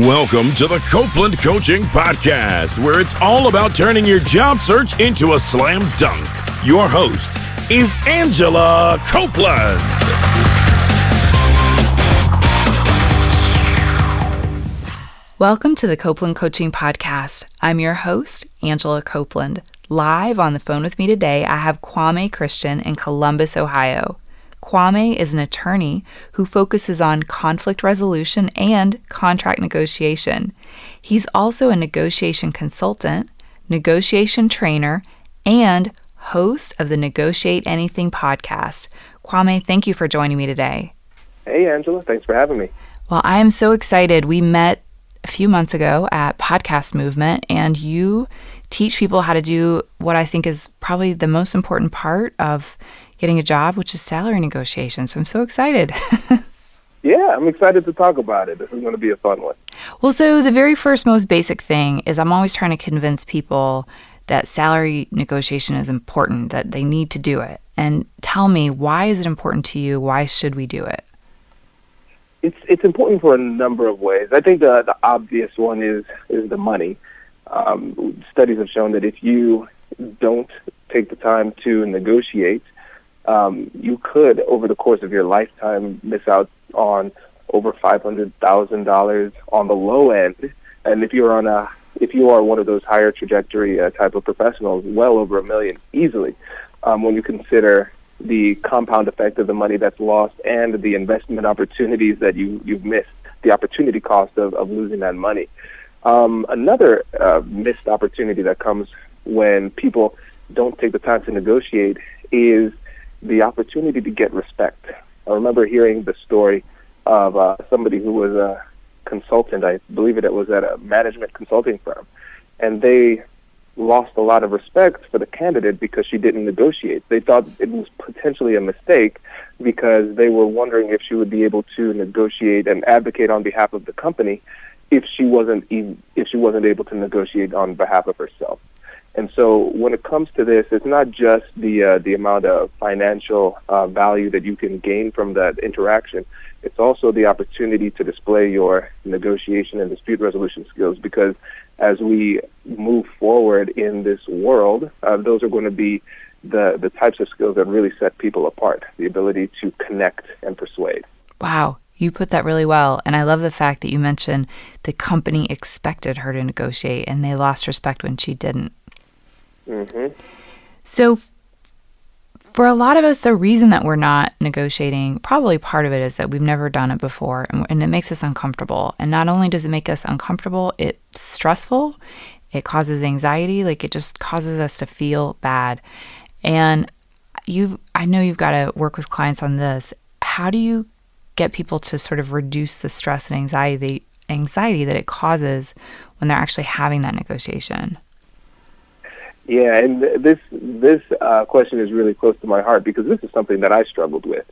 Welcome to the Copeland Coaching Podcast, where it's all about turning your job search into a slam dunk. Your host is Angela Copeland. Welcome to the Copeland Coaching Podcast. I'm your host, Angela Copeland. Live on the phone with me today, I have Kwame Christian in Columbus, Ohio. Kwame is an attorney who focuses on conflict resolution and contract negotiation. He's also a negotiation consultant, negotiation trainer, and host of the Negotiate Anything podcast. Kwame, thank you for joining me today. Hey, Angela. Thanks for having me. Well, I am so excited. We met a few months ago at Podcast Movement, and you teach people how to do what I think is probably the most important part of getting a job, which is salary negotiation. So I'm so excited. Yeah, I'm excited to talk about it. This is going to be a fun one. Well, so the very first, most basic thing is I'm always trying to convince people that salary negotiation is important, that they need to do it. And tell me, why is it important to you? Why should we do it? It's important for a number of ways. I think the obvious one is the money. Studies have shown that if you don't take the time to negotiate, you could, over the course of your lifetime, miss out on over $500,000 on the low end. And if you are one of those higher trajectory type of professionals, well over $1 million easily, when you consider the compound effect of the money that's lost and the investment opportunities that you've missed, the opportunity cost of losing that money. Another missed opportunity that comes when people don't take the time to negotiate is the opportunity to get respect. I remember hearing the story of somebody who was a consultant. I believe it was at a management consulting firm, and they lost a lot of respect for the candidate because she didn't negotiate. They thought it was potentially a mistake because they were wondering if she would be able to negotiate and advocate on behalf of the company if she wasn't able to negotiate on behalf of herself. And so when it comes to this, it's not just the amount of financial value that you can gain from that interaction. It's also the opportunity to display your negotiation and dispute resolution skills, because as we move forward in this world, those are going to be the types of skills that really set people apart, the ability to connect and persuade. Wow. You put that really well. And I love the fact that you mentioned the company expected her to negotiate and they lost respect when she didn't. Mm-hmm. So for a lot of us, the reason that we're not negotiating, probably part of it is that we've never done it before, and it makes us uncomfortable. And not only does it make us uncomfortable, it's stressful. It causes anxiety. Like, it just causes us to feel bad. And I know you've got to work with clients on this. How do you get people to sort of reduce the stress and anxiety that it causes when they're actually having that negotiation? Yeah, and this question is really close to my heart because this is something that I struggled with.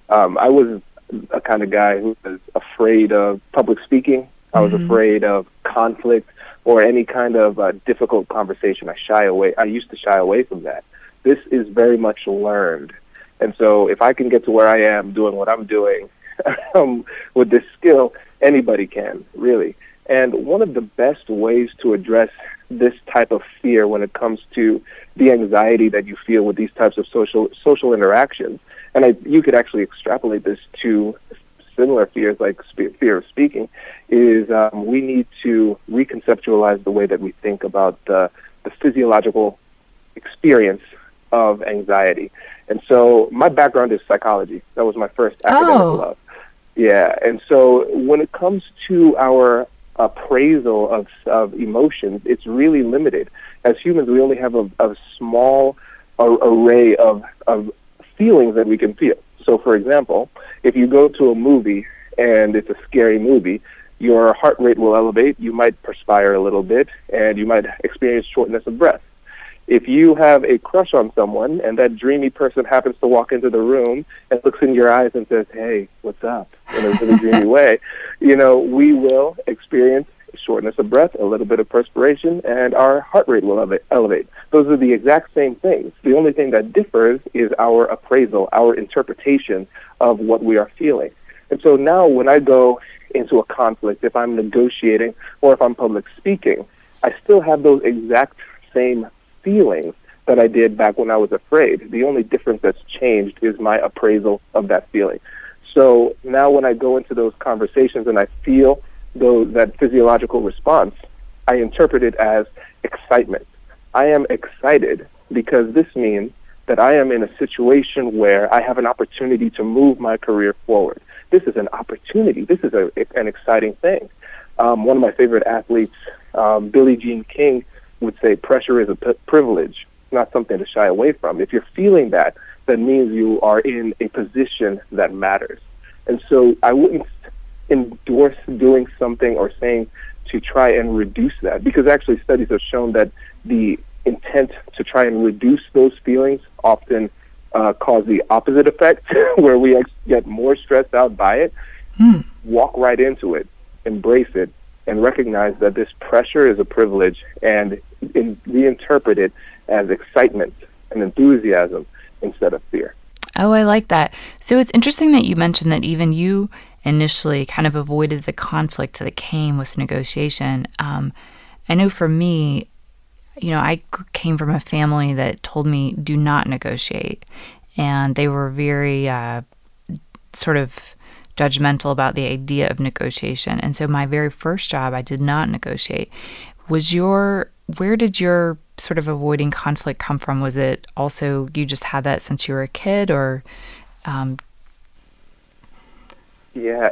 I was a kind of guy who was afraid of public speaking. I was afraid of conflict or any kind of difficult conversation. I used to shy away from that. This is very much learned. And so if I can get to where I am doing what I'm doing with this skill, anybody can, really. And one of the best ways to address this type of fear when it comes to the anxiety that you feel with these types of social interactions, and you could actually extrapolate this to similar fears like fear of speaking, is we need to reconceptualize the way that we think about the physiological experience of anxiety. And so my background is psychology. That was my first academic love. Yeah, and so when it comes to our appraisal of emotions, it's really limited. As humans, we only have a small array of feelings that we can feel. So, for example, if you go to a movie and it's a scary movie, your heart rate will elevate, you might perspire a little bit, and you might experience shortness of breath. If you have a crush on someone and that dreamy person happens to walk into the room and looks in your eyes and says, "Hey, what's up?" in a really dreamy way, we will experience shortness of breath, a little bit of perspiration, and our heart rate will elevate. Those are the exact same things. The only thing that differs is our appraisal, our interpretation of what we are feeling. And so now when I go into a conflict, if I'm negotiating, or if I'm public speaking, I still have those exact same feelings that I did back when I was afraid. The only difference that's changed is my appraisal of that feeling. So now when I go into those conversations and I feel that physiological response, I interpret it as excitement. I am excited because this means that I am in a situation where I have an opportunity to move my career forward. This is an opportunity. This is an exciting thing. One of my favorite athletes, Billie Jean King, would say pressure is a privilege, not something to shy away from. If you're feeling that means you are in a position that matters. And so I wouldn't endorse doing something or saying to try and reduce that, because actually studies have shown that the intent to try and reduce those feelings often cause the opposite effect, where we get more stressed out by it. Walk right into it, embrace it, and recognize that this pressure is a privilege, and reinterpret it as excitement and enthusiasm instead of fear. Oh, I like that. So it's interesting that you mentioned that even you initially kind of avoided the conflict that came with negotiation. I know for me, I came from a family that told me do not negotiate, and they were very sort of judgmental about the idea of negotiation. And so my very first job, I did not negotiate. Where did your sort of avoiding conflict come from? Was it also you just had that since you were a kid, or? Yeah,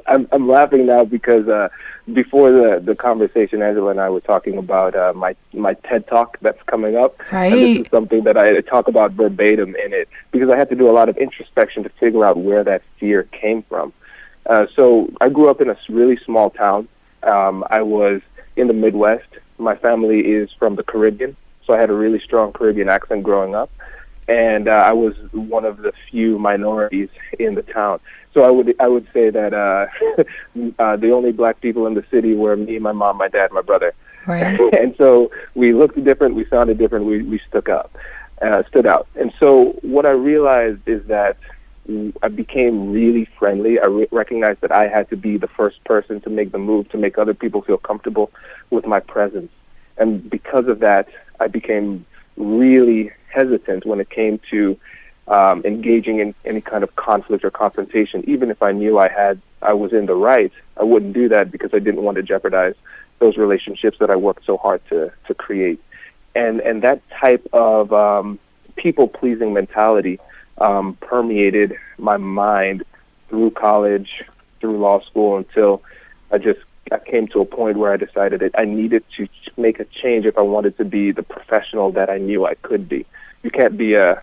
I'm laughing now because before the conversation, Angela and I were talking about my TED Talk that's coming up. Right. And this is something that I talk about verbatim in it, because I had to do a lot of introspection to figure out where that fear came from. So I grew up in a really small town. I was in the Midwest. My family is from the Caribbean, so I had a really strong Caribbean accent growing up. And I was one of the few minorities in the town. So I would say that the only black people in the city were me, my mom, my dad, my brother. Right. And so we looked different, we sounded different, we stood out. And so what I realized is that I became really friendly. I recognized that I had to be the first person to make the move, to make other people feel comfortable with my presence. And because of that, I became really hesitant when it came to engaging in any kind of conflict or confrontation. Even if I knew I was in the right, I wouldn't do that because I didn't want to jeopardize those relationships that I worked so hard to create. And that type of people-pleasing mentality permeated my mind through college, through law school, until I came to a point where I decided that I needed to make a change if I wanted to be the professional that I knew I could be. You can't be a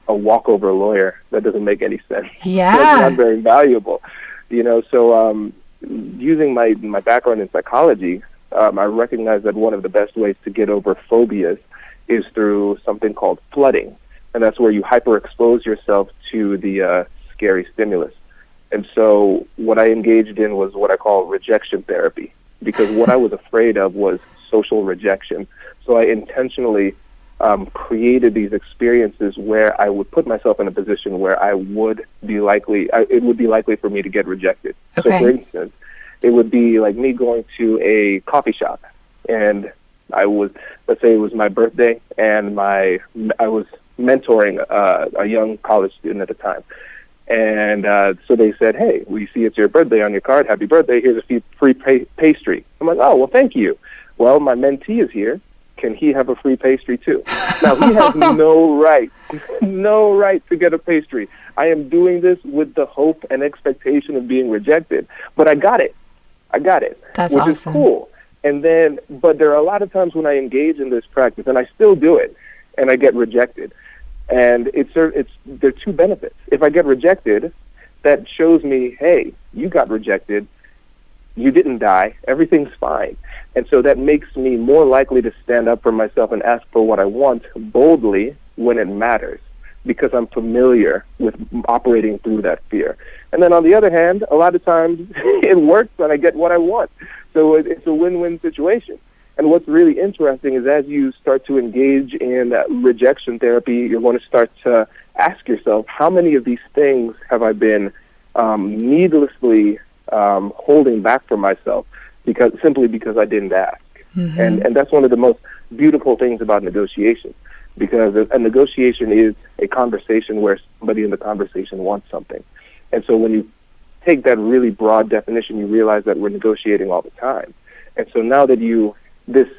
walkover lawyer. That doesn't make any sense. Yeah. That's not very valuable. So using my background in psychology, I recognize that one of the best ways to get over phobias is through something called flooding. And that's where you hyperexpose yourself to the scary stimulus. And so what I engaged in was what I call rejection therapy, because what I was afraid of was social rejection. So I intentionally created these experiences where I would put myself in a position where it would be likely for me to get rejected. Okay. So for instance, it would be like me going to a coffee shop, and let's say it was my birthday, and I was mentoring a young college student at the time. And so they said, hey, we see it's your birthday on your card. Happy birthday. Here's a free pastry. I'm like, oh, well, thank you. Well, my mentee is here. Can he have a free pastry too? Now, he has no right to get a pastry. I am doing this with the hope and expectation of being rejected. But I got it. That's which awesome. is cool. But there are a lot of times when I engage in this practice, and I still do it, and I get rejected. And there are two benefits. If I get rejected, that shows me, hey, you got rejected. You didn't die. Everything's fine. And so that makes me more likely to stand up for myself and ask for what I want boldly when it matters, because I'm familiar with operating through that fear. And then on the other hand, a lot of times it works and I get what I want. So it's a win-win situation. And what's really interesting is as you start to engage in rejection therapy, you're going to start to ask yourself, how many of these things have I been needlessly holding back for myself simply because I didn't ask. Mm-hmm. And that's one of the most beautiful things about negotiation, because a negotiation is a conversation where somebody in the conversation wants something. And so when you take that really broad definition, you realize that we're negotiating all the time. And so now that this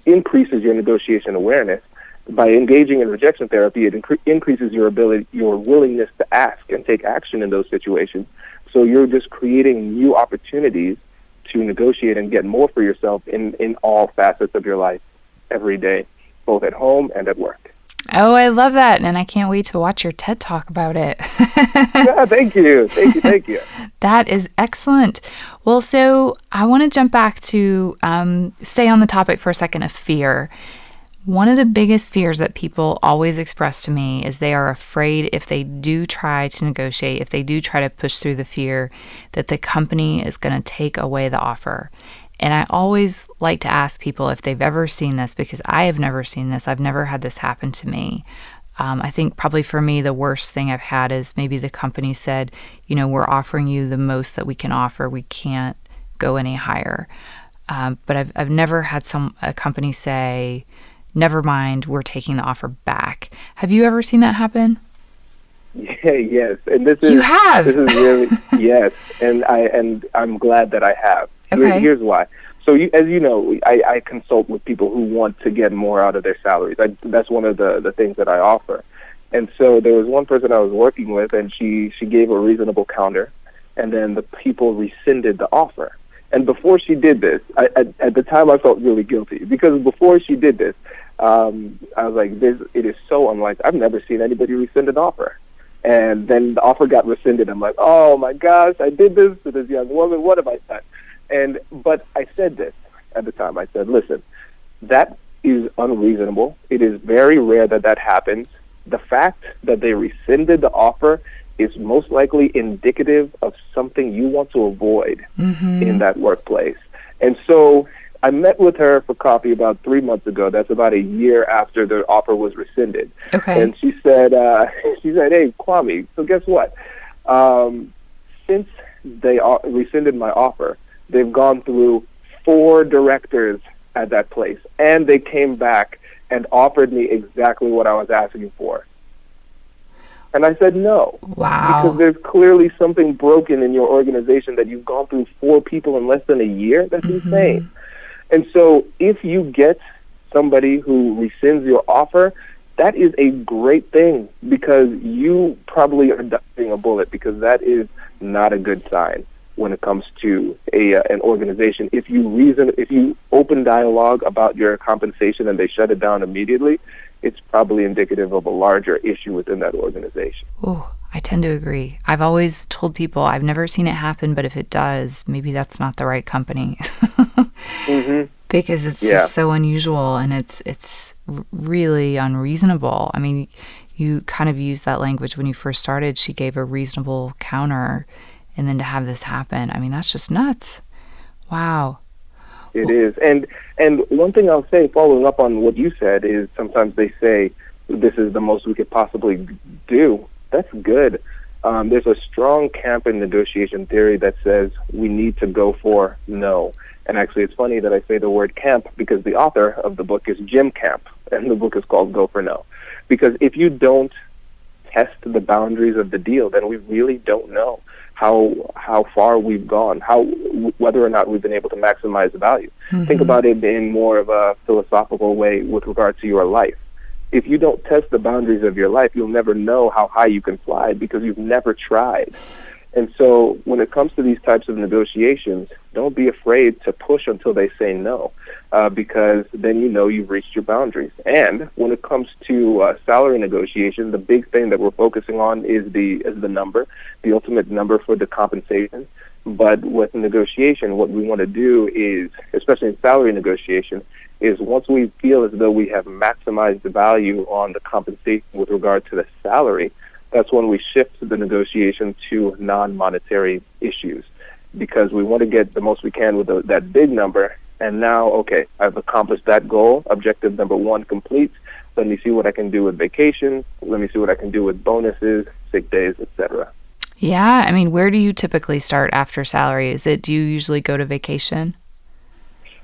increases your negotiation awareness, by engaging in rejection therapy, it increases your willingness to ask and take action in those situations. So you're just creating new opportunities to negotiate and get more for yourself in all facets of your life every day, both at home and at work. Oh, I love that. And I can't wait to watch your TED Talk about it. Yeah, thank you. That is excellent. Well, so I want to jump back to stay on the topic for a second of fear. One of the biggest fears that people always express to me is they are afraid if they do try to negotiate, if they do try to push through the fear, that the company is going to take away the offer. And I always like to ask people if they've ever seen this, because I have never seen this. I've never had this happen to me. I think probably for me, the worst thing I've had is maybe the company said, we're offering you the most that we can offer. We can't go any higher. But I've never had a company say, never mind, we're taking the offer back. Have you ever seen that happen? Yeah, yes. And you have. This is really yes, and I'm glad that I have. Okay. Here's why. So as you know, I consult with people who want to get more out of their salaries. That's one of the things that I offer. And so there was one person I was working with, and she gave a reasonable counter, and then the people rescinded the offer. And before she did this, at the time I felt really guilty, because before she did this, I was like, it is so unlikely. I've never seen anybody rescind an offer. And then the offer got rescinded. I'm like, oh my gosh, I did this to this young woman. What have I done? But I said this at the time. I said, listen, that is unreasonable. It is very rare that happens. The fact that they rescinded the offer is most likely indicative of something you want to avoid in that workplace. And so I met with her for coffee about 3 months ago. That's about a year after the offer was rescinded. Okay. And she said, hey, Kwame, so guess what? Since they rescinded my offer, they've gone through 4 directors at that place, and they came back and offered me exactly what I was asking for. And I said no. Wow. Because there's clearly something broken in your organization that you've gone through 4 people in less than a year. That's insane. And so if you get somebody who rescinds your offer, that is a great thing, because you probably are dodging a bullet, because that is not a good sign when it comes to an organization. If you open dialogue about your compensation and they shut it down immediately, it's probably indicative of a larger issue within that organization. Oh, I tend to agree. I've always told people I've never seen it happen, but if it does, maybe that's not the right company. Because it's just so unusual, and it's really unreasonable. I mean, you kind of used that language when you first started. She gave a reasonable counter, and then to have this happen, I mean, that's just nuts. Wow. It is. And one thing I'll say, following up on what you said, is sometimes they say this is the most we could possibly do. That's good. There's a strong camp in negotiation theory that says we need to go for no. And actually, it's funny that I say the word camp, because the author of the book is Jim Camp, and the book is called Go for No. Because if you don't test the boundaries of the deal, then we really don't know how far we've gone, whether or not we've been able to maximize the value. Think about it in more of a philosophical way with regard to your life. If you don't test the boundaries of your life, you'll never know how high you can fly, because you've never tried. And so when it comes to these types of negotiations, don't be afraid to push until they say no, because then you know you've reached your boundaries. And when it comes to salary negotiation, the big thing that we're focusing on is the number, the ultimate number for the compensation. But with negotiation, what we want to do is, especially in salary negotiation, is once we feel as though we have maximized the value on the compensation with regard to the salary, that's when we shift the negotiation to non-monetary issues, because we want to get the most we can with that big number. And now, okay, I've accomplished that goal. Objective number 1 complete. Let me see what I can do with vacation. Let me see what I can do with bonuses, sick days, etc. Yeah. I mean, where do you typically start after salary? Do you usually go to vacation?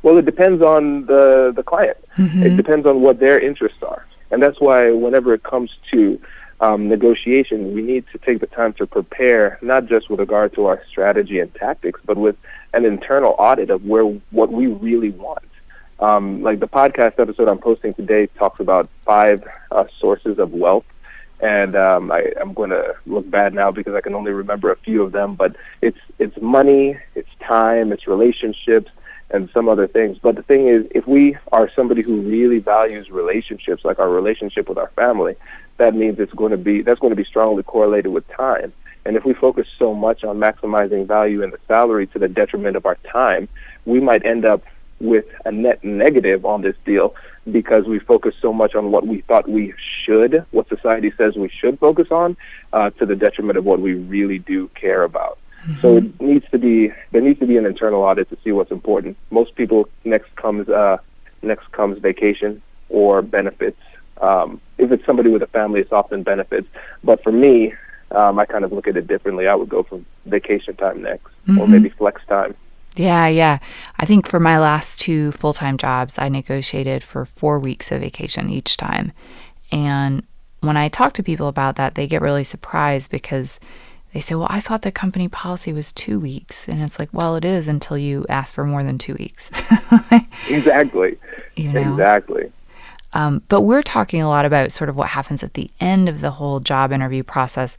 Well, it depends on the client. It depends on what their interests are. And that's why whenever it comes to negotiation, we need to take the time to prepare, not just with regard to our strategy and tactics, but with an internal audit of what we really want. Like the podcast episode I'm posting today talks about 5 sources of wealth. And I'm going to look bad now because I can only remember a few of them, but it's money, it's time, it's relationships, and some other things. But the thing is, if we are somebody who really values relationships, like our relationship with our family, that means that's going to be strongly correlated with time. And if we focus so much on maximizing value in the salary to the detriment of our time, we might end up with a net negative on this deal because we focus so much on what we thought we should, what society says we should focus on, to the detriment of what we really do care about. So there needs to be an internal audit to see what's important. Most people next comes vacation or benefits. If it's somebody with a family, it's often benefits. But for me, I kind of look at it differently. I would go for vacation time next, or maybe flex time. Yeah. I think for my last 2 full-time jobs, I negotiated for 4 weeks of vacation each time. And when I talk to people about that, they get really surprised because they say, well, I thought the company policy was 2 weeks. And it's like, well, it is until you ask for more than 2 weeks. Exactly. Exactly. But we're talking a lot about sort of what happens at the end of the whole job interview process.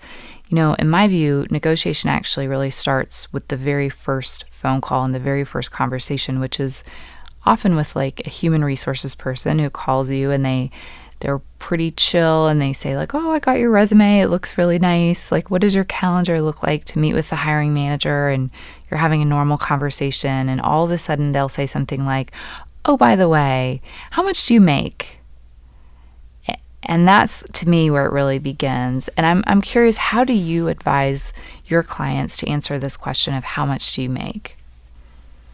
In my view, negotiation actually really starts with the very first phone call and the very first conversation, which is often with like a human resources person who calls you and they're pretty chill and they say like, oh, I got your resume. It looks really nice. Like, what does your calendar look like to meet with the hiring manager? And you're having a normal conversation. And all of a sudden they'll say something like, oh, by the way, how much do you make? And that's, to me, where it really begins. And I'm curious, how do you advise your clients to answer this question of how much do you make?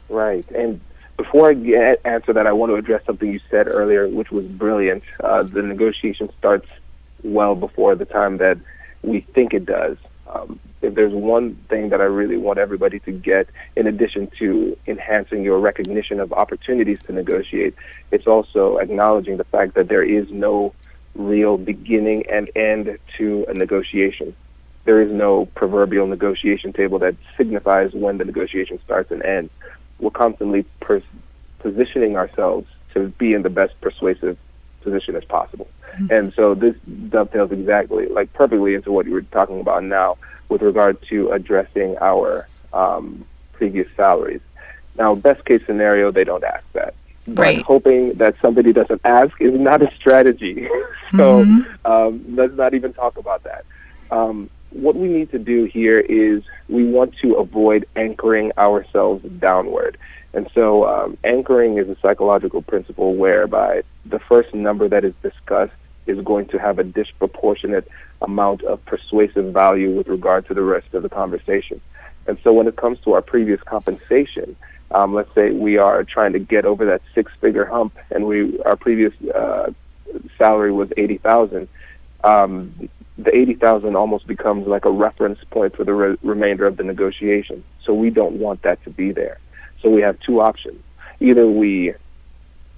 Right. And before I answer that, I want to address something you said earlier, which was brilliant. The negotiation starts well before the time that we think it does. If there's one thing that I really want everybody to get, in addition to enhancing your recognition of opportunities to negotiate, it's also acknowledging the fact that there is no real beginning and end to a negotiation. There is no proverbial negotiation table that signifies when the negotiation starts and ends. We're constantly positioning ourselves to be in the best persuasive position as possible. And so this dovetails exactly, like perfectly into what you were talking about now with regard to addressing our previous salaries. Now, best case scenario, they don't ask that. But hoping that somebody doesn't ask is not a strategy. So let's not even talk about that. What we need to do here is we want to avoid anchoring ourselves downward. And so anchoring is a psychological principle whereby the first number that is discussed is going to have a disproportionate amount of persuasive value with regard to the rest of the conversation. And so when it comes to our previous compensation, let's say we are trying to get over that 6-figure hump, and our previous salary was $80,000. The $80,000 almost becomes like a reference point for the remainder of the negotiation. So we don't want that to be there. So we have 2 options: either we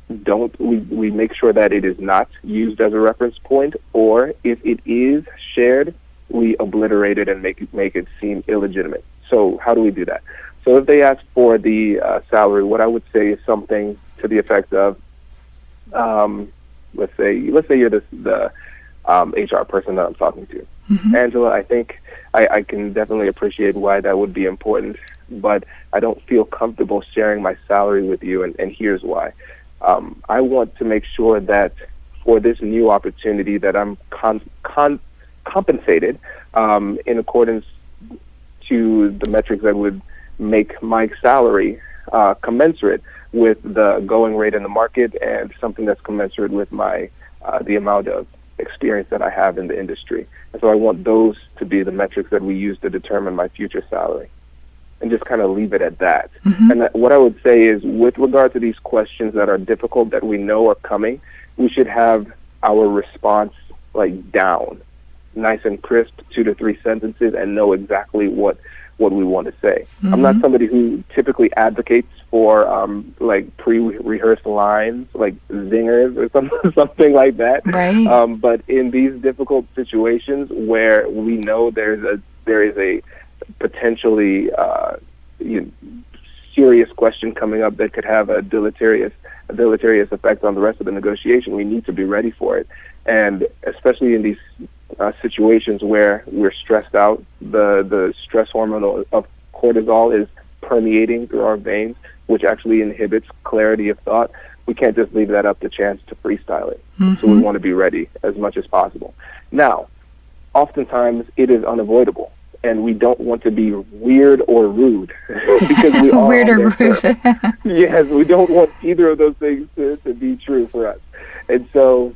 make sure that it is not used as a reference point, or if it is shared, we obliterate it and make it seem illegitimate. So how do we do that? So if they ask for the salary, what I would say is something to the effect of, let's say you're the HR person that I'm talking to. Angela, I think I can definitely appreciate why that would be important, but I don't feel comfortable sharing my salary with you, and here's why. I want to make sure that for this new opportunity that I'm compensated in accordance to the metrics that would make my salary commensurate with the going rate in the market and something that's commensurate with my the amount of experience that I have in the industry. And so I want those to be the metrics that we use to determine my future salary, and just kind of leave it at that. And what I would say is, with regard to these questions that are difficult, that we know are coming, we should have our response like down. nice and crisp 2 to 3 sentences and know exactly what we want to say. I'm not somebody who typically advocates for like pre-rehearsed lines, like zingers or something like that. Right. But in these difficult situations where we know there is a potentially serious question coming up that could have a deleterious effect on the rest of the negotiation, we need to be ready for it. And especially in these situations where we're stressed out, the stress hormone of cortisol is permeating through our veins, which actually inhibits clarity of thought. We can't just leave that up to chance to freestyle it. So we want to be ready as much as possible. Now, oftentimes it is unavoidable, and we don't want to be weird or rude because we are weird or rude. Yes, we don't want either of those things to be true for us. And so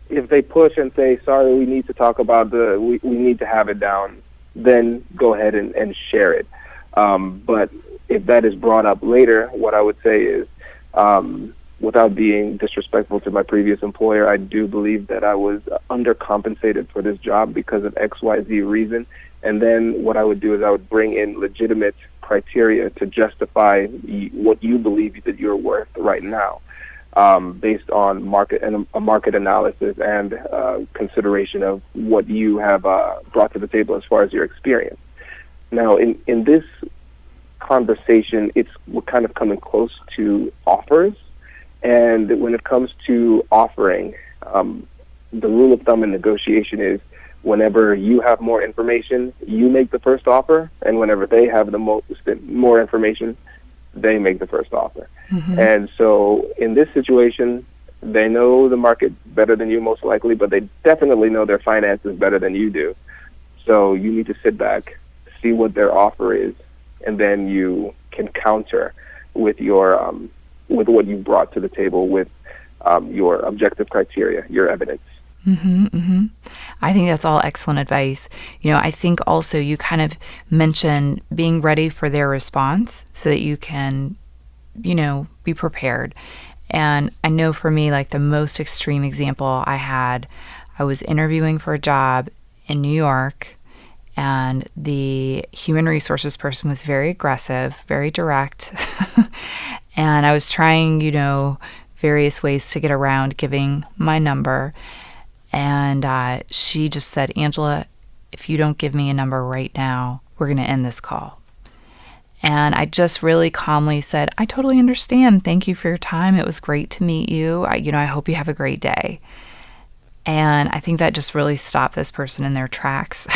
if they push and say, sorry, we need to talk about we need to have it down, then go ahead and share it. But if that is brought up later, what I would say is, without being disrespectful to my previous employer, I do believe that I was undercompensated for this job because of XYZ reason. And then what I would do is I would bring in legitimate criteria to justify what you believe that you're worth right now, based on market analysis and consideration of what you have brought to the table as far as your experience. Now, in this conversation, we're kind of coming close to offers. And when it comes to offering, the rule of thumb in negotiation is whenever you have more information, you make the first offer, and whenever they have the more information, they make the first offer. And so in this situation, they know the market better than you most likely, but they definitely know their finances better than you do. So you need to sit back, see what their offer is, and then you can counter with your with what you brought to the table with your objective criteria, your evidence. I think that's all excellent advice. I think also you kind of mentioned being ready for their response so that you can, be prepared. And I know for me, like the most extreme example I was interviewing for a job in New York, and the human resources person was very aggressive, very direct. And I was trying, various ways to get around giving my number. And she just said, Angela, if you don't give me a number right now, we're going to end this call. And I just really calmly said, I totally understand. Thank you for your time. It was great to meet you. I hope you have a great day. And I think that just really stopped this person in their tracks.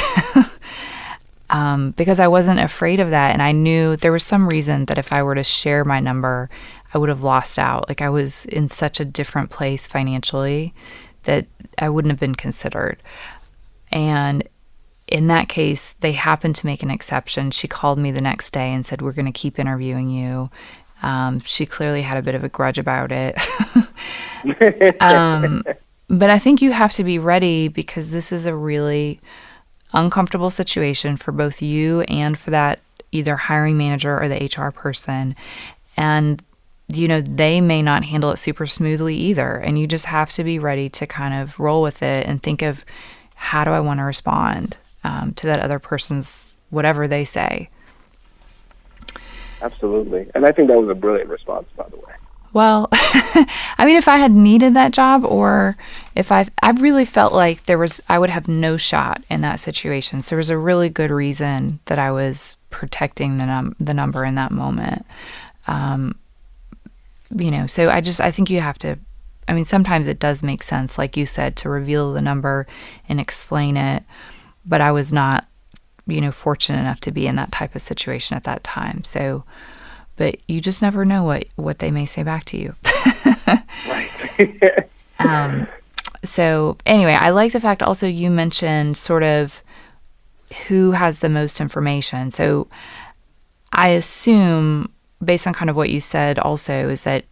Because I wasn't afraid of that. And I knew there was some reason that if I were to share my number, I would have lost out. Like I was in such a different place financially that I wouldn't have been considered. And in that case, they happened to make an exception. She called me the next day and said, we're going to keep interviewing you. She clearly had a bit of a grudge about it. But I think you have to be ready because this is a really uncomfortable situation for both you and for that either hiring manager or the HR person. And, they may not handle it super smoothly either. And you just have to be ready to kind of roll with it and think of how do I want to respond to that other person's whatever they say. Absolutely. And I think that was a brilliant response, by the way. Well, I mean, if I had needed that job or if I really felt like I would have no shot in that situation. So there was a really good reason that I was protecting the number in that moment. So I think you have to, sometimes it does make sense, like you said, to reveal the number and explain it. But I was not, fortunate enough to be in that type of situation at that time. So, but you just never know what they may say back to you. Right. So anyway, I like the fact also you mentioned sort of who has the most information. So I assume, based on kind of what you said also, is that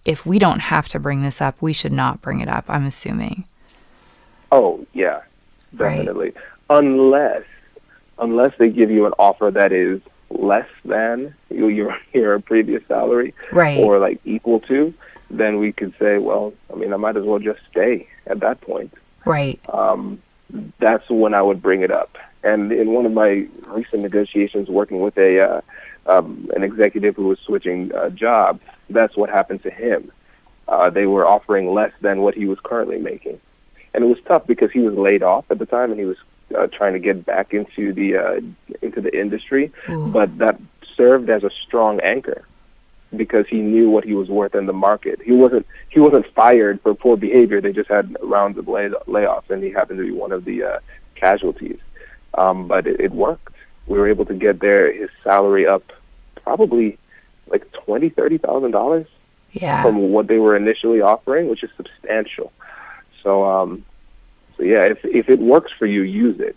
if we don't have to bring this up, we should not bring it up, I'm assuming. Oh, yeah, definitely. Right. Unless they give you an offer that is less than your previous salary, right, or like equal to, then we could say, well, I might as well just stay at that point. Right. that's when I would bring it up. And in one of my recent negotiations working with an executive who was switching jobs, that's what happened to him. They were offering less than what he was currently making. And it was tough because he was laid off at the time, and he was trying to get back into the industry. Ooh. But that served as a strong anchor because he knew what he was worth in the market. He wasn't fired for poor behavior. They just had rounds of layoffs, and he happened to be one of the casualties. But it worked. We were able to get his salary up probably like $20,000-$30,000 from what they were initially offering, which is substantial. So yeah, if it works for you, use it.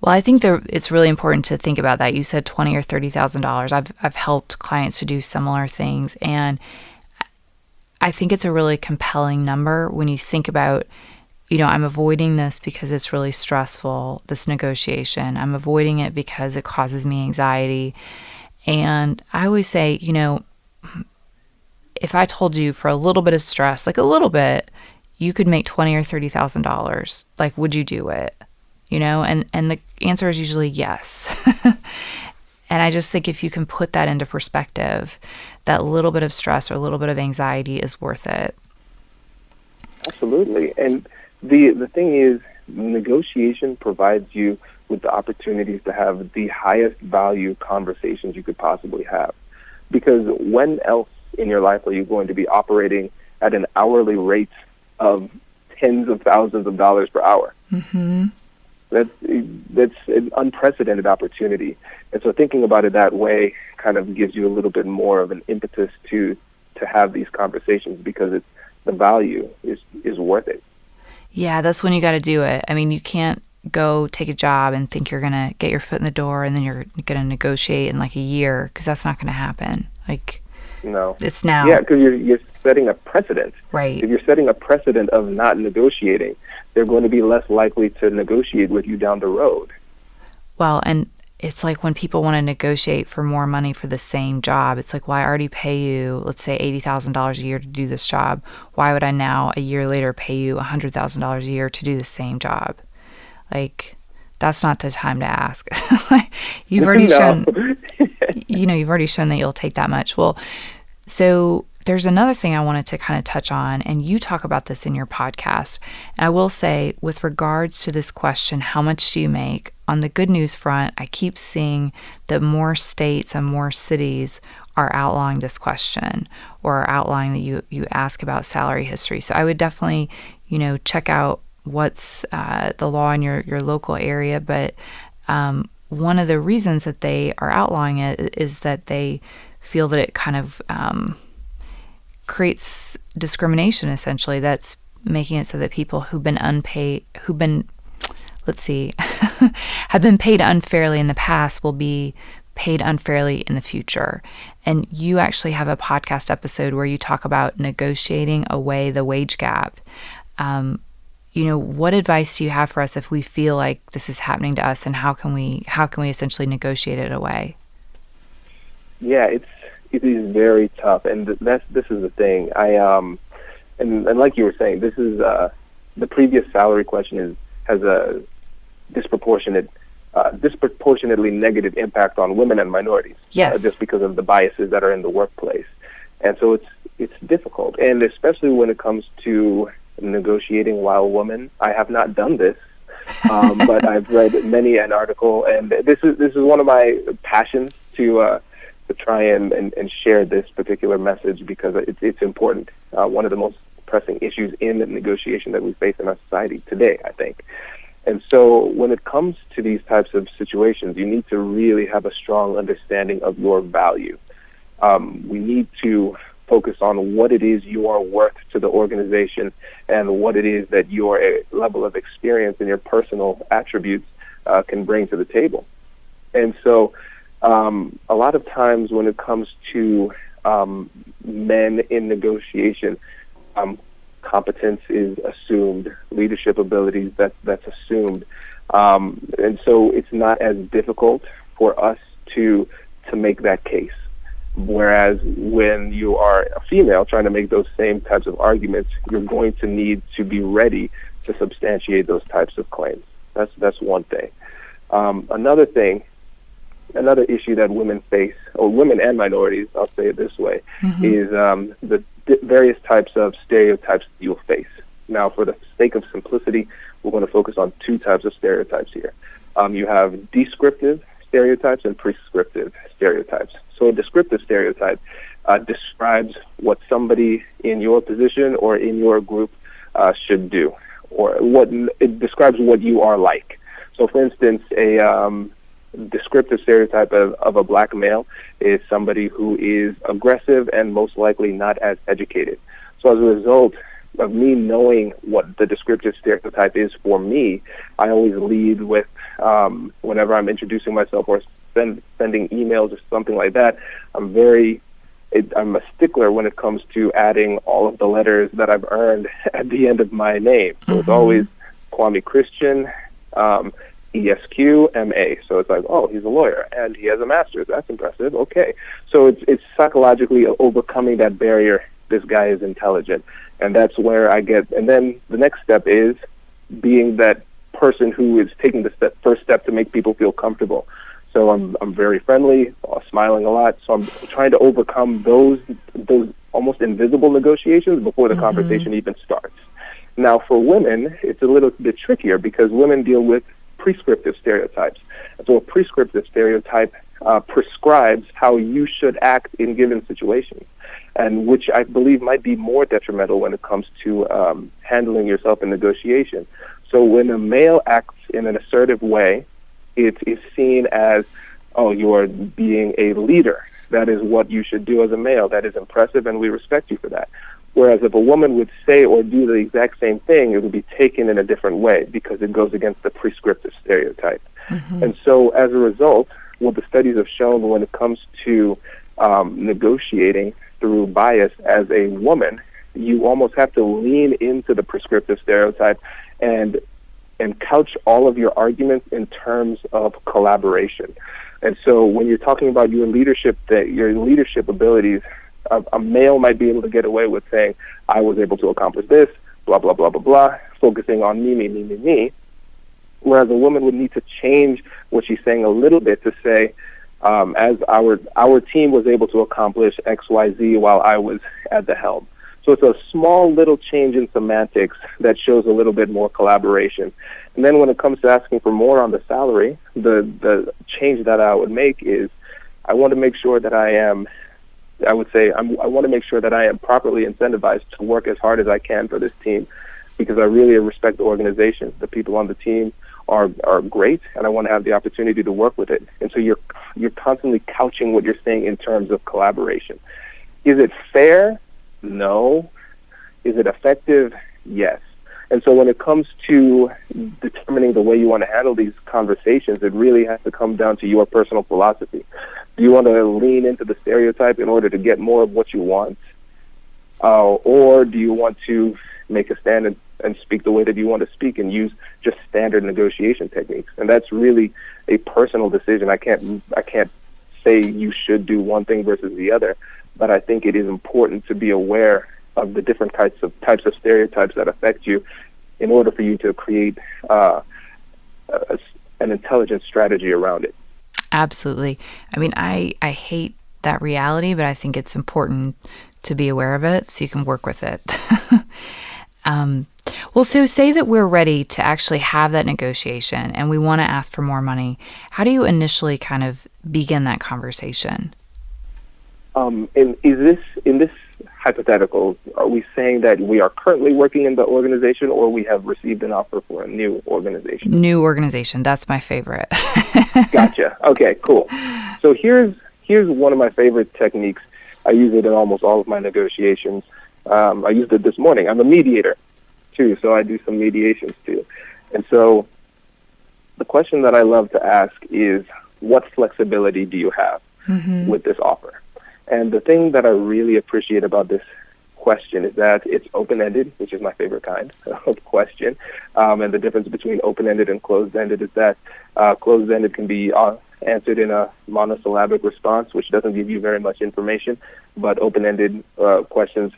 Well, I think it's really important to think about that. You said $20,000 or $30,000. I've helped clients to do similar things, and I think it's a really compelling number when you think about, I'm avoiding this because it's really stressful, this negotiation. I'm avoiding it because it causes me anxiety. And I always say, if I told you for a little bit of stress, like a little bit, you could make $20,000 or $30,000, like, would you do it? And the answer is usually yes. And I just think if you can put that into perspective, that little bit of stress or a little bit of anxiety is worth it. Absolutely. And the thing is, negotiation provides you with the opportunities to have the highest value conversations you could possibly have. Because when else in your life are you going to be operating at an hourly rate of tens of thousands of dollars per hour? Mm-hmm. That's an unprecedented opportunity. And so thinking about it that way kind of gives you a little bit more of an impetus to have these conversations because the value is worth it. Yeah, that's when you got to do it. I mean, you can't go take a job and think you're going to get your foot in the door and then you're going to negotiate in like a year, because that's not going to happen. No. It's now. Yeah, because you're setting a precedent. Right. If you're setting a precedent of not negotiating, they're going to be less likely to negotiate with you down the road. Well, and it's like when people want to negotiate for more money for the same job, it's like, well, I already pay you, let's say $80,000 a year to do this job. Why would I now, a year later, pay you $100,000 a year to do the same job? Like, that's not the time to ask. You've already shown, you've already shown that you'll take that much. Well, so there's another thing I wanted to kind of touch on, and you talk about this in your podcast. And I will say, with regards to this question, how much do you make? On the good news front, I keep seeing that more states and more cities are outlawing this question, or are outlawing that you ask about salary history. So I would definitely, check out what's the law in your local area. But one of the reasons that they are outlawing it is that they feel that it kind of creates discrimination, essentially. That's making it so that people have been paid unfairly in the past will be paid unfairly in the future. And you actually have a podcast episode where you talk about negotiating away the wage gap. What advice do you have for us if we feel like this is happening to us, and how can we essentially negotiate it away? Yeah, it is very tough, and this is the thing. And like you were saying, this is the previous salary question has a disproportionately negative impact on women and minorities. Yes, just because of the biases that are in the workplace, and so it's difficult, and especially when it comes to negotiating while a woman. I have not done this, but I've read many an article, and this is one of my passions to try and share this particular message because it's important. One of the most pressing issues in the negotiation that we face in our society today, I think. And so when it comes to these types of situations, you need to really have a strong understanding of your value. We need to focus on what it is you are worth to the organization and what it is that your level of experience and your personal attributes can bring to the table. And so a lot of times when it comes to men in negotiation, competence is assumed, leadership abilities, that's assumed. And so it's not as difficult for us to make that case. Whereas when you are a female trying to make those same types of arguments, you're going to need to be ready to substantiate those types of claims. That's one thing. Another issue that women face, or women and minorities, I'll say it this way, is the various types of stereotypes you'll face. Now, for the sake of simplicity, we're going to focus on two types of stereotypes here. You have descriptive stereotypes and prescriptive stereotypes. So a descriptive stereotype describes what somebody in your position or in your group should do, or it describes what you are like. So, for instance, a descriptive stereotype of a black male is somebody who is aggressive and most likely not as educated. So as a result of me knowing what the descriptive stereotype is for me, I always lead with, whenever I'm introducing myself or sending emails or something like that, I'm a stickler when it comes to adding all of the letters that I've earned at the end of my name. So it's always Kwame Christian, ESQ, MA. So it's like, oh, he's a lawyer and he has a master's. That's impressive. Okay. So it's psychologically overcoming that barrier. This guy is intelligent. And that's where I get, and then the next step is being that person who is taking the first step to make people feel comfortable. So I'm very friendly, smiling a lot. So I'm trying to overcome those almost invisible negotiations before the conversation even starts. Now, for women, it's a little bit trickier because women deal with prescriptive stereotypes. So a prescriptive stereotype prescribes how you should act in given situations, and which I believe might be more detrimental when it comes to handling yourself in negotiation. So when a male acts in an assertive way, it is seen as, oh, you are being a leader. That is what you should do as a male. That is impressive, and we respect you for that. Whereas if a woman would say or do the exact same thing, it would be taken in a different way because it goes against the prescriptive stereotype. And so as a result, what the studies have shown when it comes to negotiating through bias as a woman, you almost have to lean into the prescriptive stereotype and couch all of your arguments in terms of collaboration. And so when you're talking about your leadership abilities, a male might be able to get away with saying, I was able to accomplish this, blah, blah, blah, blah, blah, focusing on me. Whereas a woman would need to change what she's saying a little bit to say, as our team was able to accomplish X, Y, Z while I was at the helm. So it's a small little change in semantics that shows a little bit more collaboration. And then when it comes to asking for more on the salary, the change that I would make is I want to make sure that I want to make sure that I am properly incentivized to work as hard as I can for this team, because I really respect the organization. The people on the team are great, and I want to have the opportunity to work with it. And so you're constantly couching what you're saying in terms of collaboration. Is it fair? No. Is it effective? Yes. And so when it comes to determining the way you want to handle these conversations, it really has to come down to your personal philosophy. Do you want to lean into the stereotype in order to get more of what you want? Or do you want to make a stand and speak the way that you want to speak and use just standard negotiation techniques? And that's really a personal decision. I can't say you should do one thing versus the other, but I think it is important to be aware of the different types of stereotypes that affect you in order for you to create an intelligent strategy around it. Absolutely. I mean, I hate that reality, but I think it's important to be aware of it so you can work with it. Well, so say that we're ready to actually have that negotiation and we want to ask for more money. How do you initially kind of begin that conversation? In this hypothetical, are we saying that we are currently working in the organization or we have received an offer for a new organization? New organization. That's my favorite. Gotcha. Okay, cool. So here's one of my favorite techniques. I use it in almost all of my negotiations. I used it this morning. I'm a mediator, too, so I do some mediations, too. And so the question that I love to ask is, what flexibility do you have with this offer? And the thing that I really appreciate about this question is that it's open-ended, which is my favorite kind of question. And the difference between open-ended and closed-ended is that closed-ended can be answered in a monosyllabic response, which doesn't give you very much information, but open-ended questions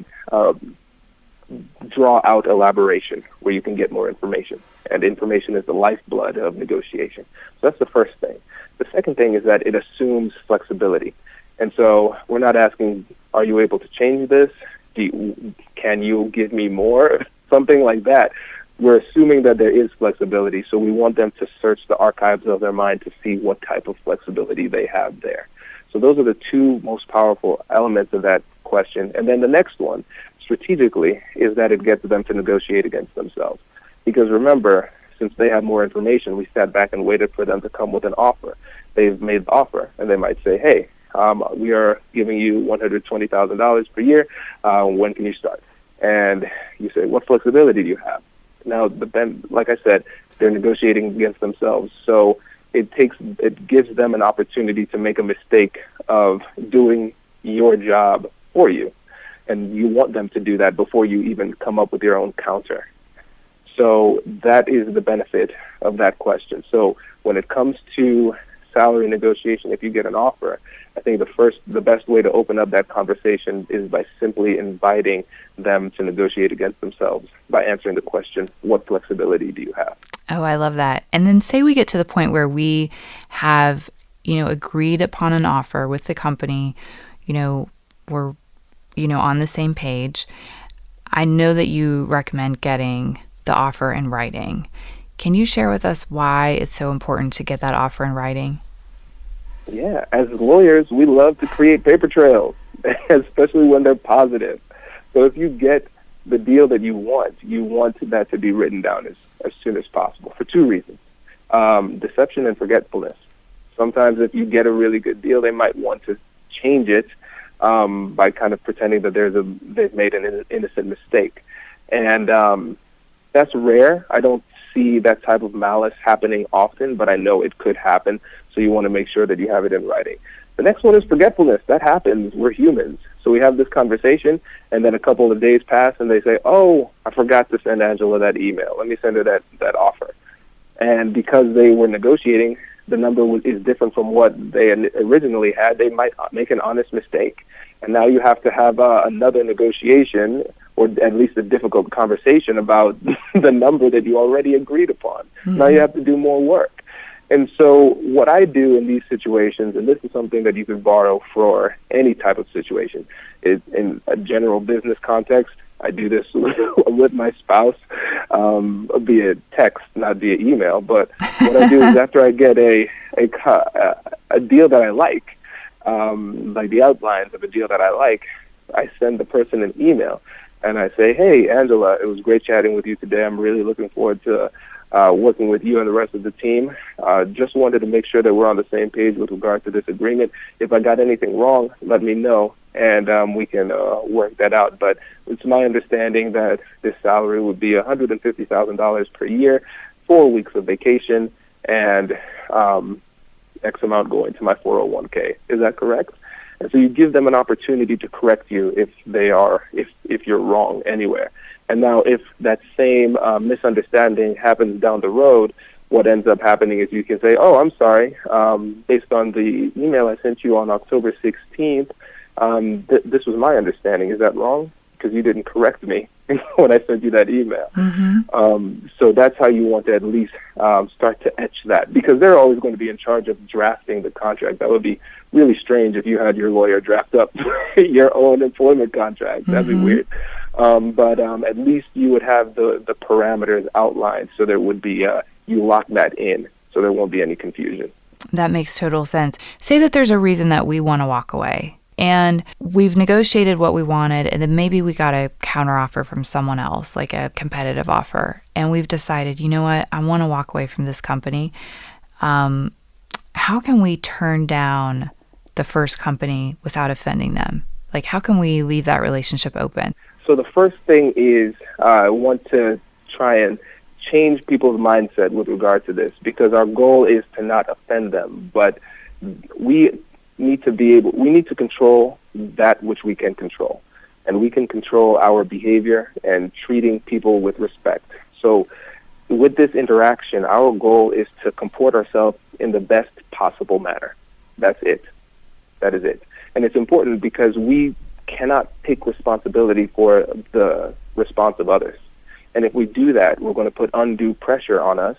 draw out elaboration where you can get more information. And information is the lifeblood of negotiation. So that's the first thing. The second thing is that it assumes flexibility. And so we're not asking, are you able to change this? Can you give me more? Something like that. We're assuming that there is flexibility, so we want them to search the archives of their mind to see what type of flexibility they have there. So those are the two most powerful elements of that question. And then the next one, strategically, is that it gets them to negotiate against themselves. Because remember, since they have more information, we sat back and waited for them to come with an offer. They've made the offer, and they might say, hey, we are giving you $120,000 per year. When can you start? And you say, what flexibility do you have? Now, then, like I said, they're negotiating against themselves. So it gives them an opportunity to make a mistake of doing your job for you. And you want them to do that before you even come up with your own counter. So that is the benefit of that question. So when it comes to salary negotiation, if you get an offer, I think the best way to open up that conversation is by simply inviting them to negotiate against themselves by answering the question, what flexibility do you have? Oh, I love that. And then say we get to the point where we have, agreed upon an offer with the company, we're, on the same page. I know that you recommend getting the offer in writing. Can you share with us why it's so important to get that offer in writing? Yeah, as lawyers, we love to create paper trails, especially when they're positive. So if you get the deal that you want that to be written down as soon as possible for two reasons. Deception and forgetfulness. Sometimes if you get a really good deal, they might want to change it by kind of pretending that they've made an innocent mistake. And that's rare. I don't see that type of malice happening often, but I know it could happen, so you want to make sure that you have it in writing. The next one is forgetfulness. That happens. We're humans. So we have this conversation, and then a couple of days pass, and they say, oh, I forgot to send Angela that email. Let me send her that offer. And because they were negotiating, the number is different from what they originally had. They might make an honest mistake. And now you have to have another negotiation, or at least a difficult conversation about the number that you already agreed upon. Mm-hmm. Now you have to do more work. And so what I do in these situations, and this is something that you can borrow for any type of situation, is in a general business context. I do this with my spouse via text, not via email. But what I do is after I get a deal that I like the outlines of a deal that I like, I send the person an email. And I say, hey, Angela, it was great chatting with you today. I'm really looking forward to working with you and the rest of the team. Just wanted to make sure that we're on the same page with regard to this agreement. If I got anything wrong, let me know, and we can work that out. But it's my understanding that this salary would be $150,000 per year, 4 weeks of vacation, and X amount going to my 401k. Is that correct? And so you give them an opportunity to correct you if you're wrong anywhere. And now if that same misunderstanding happens down the road, what ends up happening is you can say, oh, I'm sorry, based on the email I sent you on October 16th, this was my understanding. Is that wrong? Because you didn't correct me when I sent you that email. Mm-hmm. So that's how you want to at least start to etch that, because they're always going to be in charge of drafting the contract. That would be really strange if you had your lawyer draft up your own employment contract. That'd be weird. But at least you would have the parameters outlined, so there would be you lock that in, so there won't be any confusion. That makes total sense. Say that there's a reason that we want to walk away, and we've negotiated what we wanted, and then maybe we got a counteroffer from someone else, like a competitive offer, and we've decided, you know what, I want to walk away from this company. How can we turn down the first company without offending them? Like, how can we leave that relationship open? So the first thing is I want to try and change people's mindset with regard to this, because our goal is to not offend them, but we need to control that which we can control, and we can control our behavior and treating people with respect. So with this interaction, our goal is to comport ourselves in the best possible manner. That's it. That is it. And it's important because we cannot take responsibility for the response of others. And if we do that, we're going to put undue pressure on us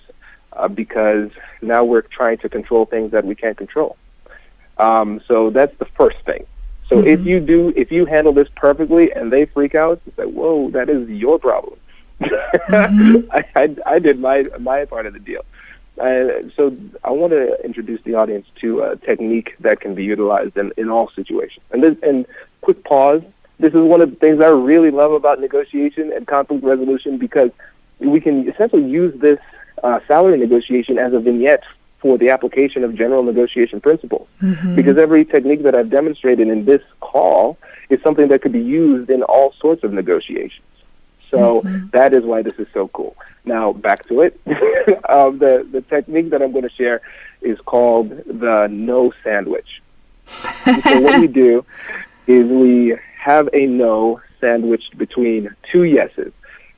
because now we're trying to control things that we can't control. So that's the first thing. So if you handle this perfectly and they freak out, it's like, whoa, that is your problem. I did my part of the deal. So I want to introduce the audience to a technique that can be utilized in all situations. And quick pause. This is one of the things I really love about negotiation and conflict resolution, because we can essentially use this salary negotiation as a vignette for the application of general negotiation principles. Because every technique that I've demonstrated in this call is something that could be used in all sorts of negotiations. So that is why this is so cool. Now, back to it. The technique that I'm going to share is called the no sandwich. So what we do is we have a no sandwiched between two yeses.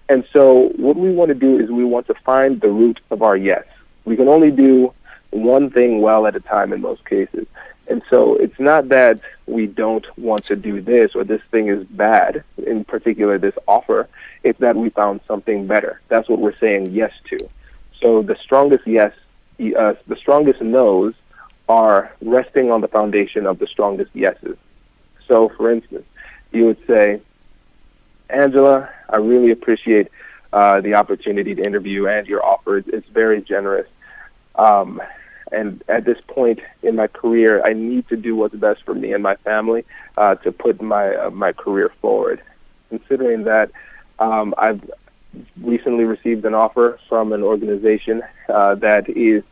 And so what we want to do is we want to find the root of our yes. We can only do one thing well at a time in most cases. And so it's not that we don't want to do this or this thing is bad, in particular this offer. It's that we found something better. That's what we're saying yes to. So the strongest the strongest no's are resting on the foundation of the strongest yeses. So, for instance, you would say, Angela, I really appreciate the opportunity to interview and your offer. It's very generous. And at this point in my career, I need to do what's best for me and my family to put my career forward. Considering that I've recently received an offer from an organization that is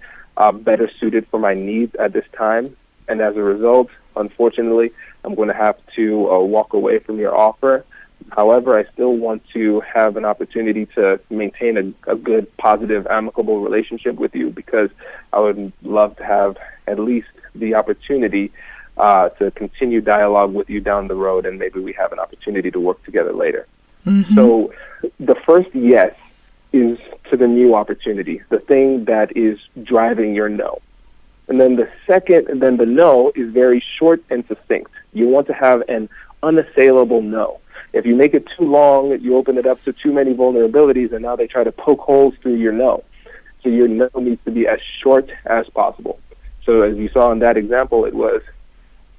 better suited for my needs at this time, and as a result, unfortunately, I'm going to have to walk away from your offer. However, I still want to have an opportunity to maintain a good, positive, amicable relationship with you, because I would love to have at least the opportunity to continue dialogue with you down the road, and maybe we have an opportunity to work together later. So the first yes is to the new opportunity, the thing that is driving your no. And then the no is very short and succinct. You want to have an unassailable no. If you make it too long, you open it up to too many vulnerabilities, and now they try to poke holes through your no. So your no needs to be as short as possible. So as you saw in that example, it was,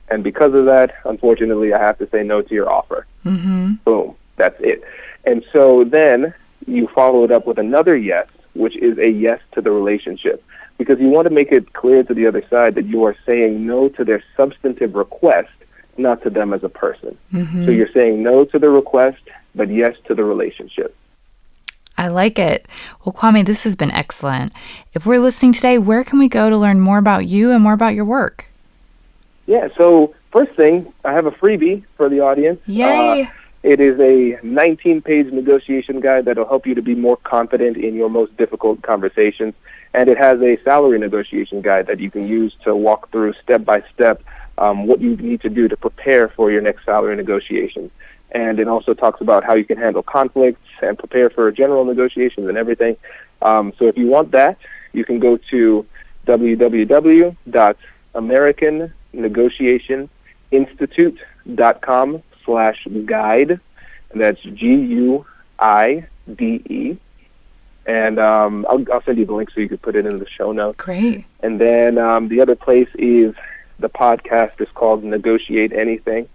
and because of that, unfortunately, I have to say no to your offer. Boom, that's it. And so then you follow it up with another yes, which is a yes to the relationship, because you want to make it clear to the other side that you are saying no to their substantive request, not to them as a person. So you're saying no to the request, but yes to the relationship. I like it. Well, Kwame, this has been excellent. If we're listening today, where can we go to learn more about you and more about your work? Yeah, so first thing, I have a freebie for the audience. Yay! It is a 19-page negotiation guide that will help you to be more confident in your most difficult conversations. And it has a salary negotiation guide that you can use to walk through step by step what you need to do to prepare for your next salary negotiations. And it also talks about how you can handle conflicts and prepare for general negotiations and everything. So if you want that, you can go to www.americannegotiationinstitute.com/guide, and that's GUIDE. And I'll send you the link so you can put it in the show notes. Great. And then the other place is the podcast is called Negotiate Anything.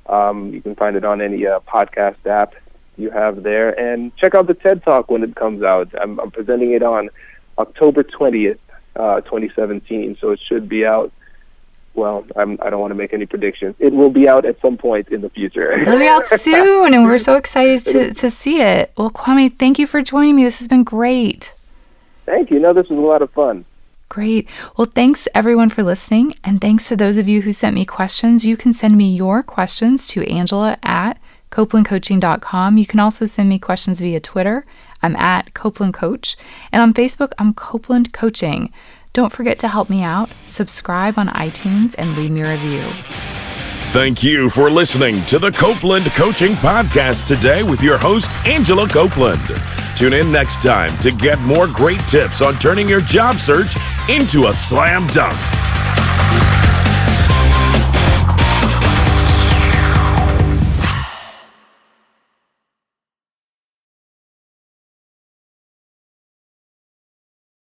You can find it on any podcast app you have there. And check out the TED Talk when it comes out. I'm presenting it on October 20th, 2017, so it should be out. Well, I don't want to make any predictions. It will be out at some point in the future. It'll be out soon, and we're so excited to see it. Well, Kwame, thank you for joining me. This has been great. Thank you. No, this was a lot of fun. Great. Well, thanks everyone for listening, and thanks to those of you who sent me questions. You can send me your questions to Angela@CopelandCoaching.com. You can also send me questions via Twitter. I'm at Copeland Coach, and on Facebook, I'm Copeland Coaching. Don't forget to help me out, subscribe on iTunes, and leave me a review. Thank you for listening to the Copeland Coaching Podcast today with your host, Angela Copeland. Tune in next time to get more great tips on turning your job search into a slam dunk.